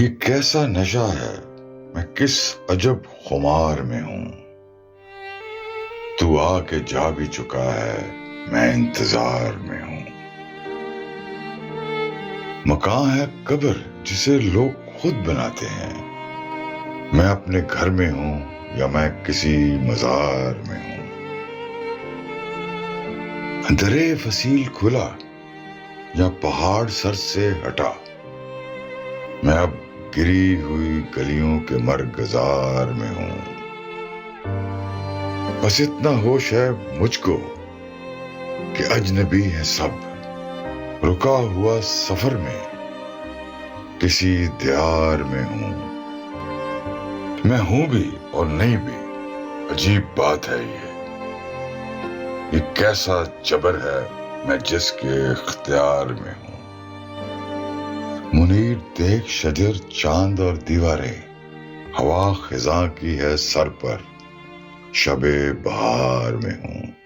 یہ کیسا نشہ ہے، میں کس عجب خمار میں ہوں۔ تو آ کے جا بھی چکا ہے، میں انتظار میں ہوں۔ مکان ہے قبر جسے لوگ خود بناتے ہیں، میں اپنے گھر میں ہوں یا میں کسی مزار میں ہوں۔ درے فصیل کھلا یا پہاڑ سر سے ہٹا، میں اب گری ہوئی گلیوں کے مرغزار میں ہوں۔ بس اتنا ہوش ہے مجھ کو کہ اجنبی ہیں سب، رکا ہوا سفر میں کسی دیار میں ہوں۔ میں ہوں بھی اور نہیں بھی، عجیب بات ہے یہ کیسا جبر ہے میں جس کے اختیار میں ہوں۔ منیر دیکھ شجر چاند اور دیواریں، ہوا خزاں کی ہے سر پر، شب بہار میں ہوں۔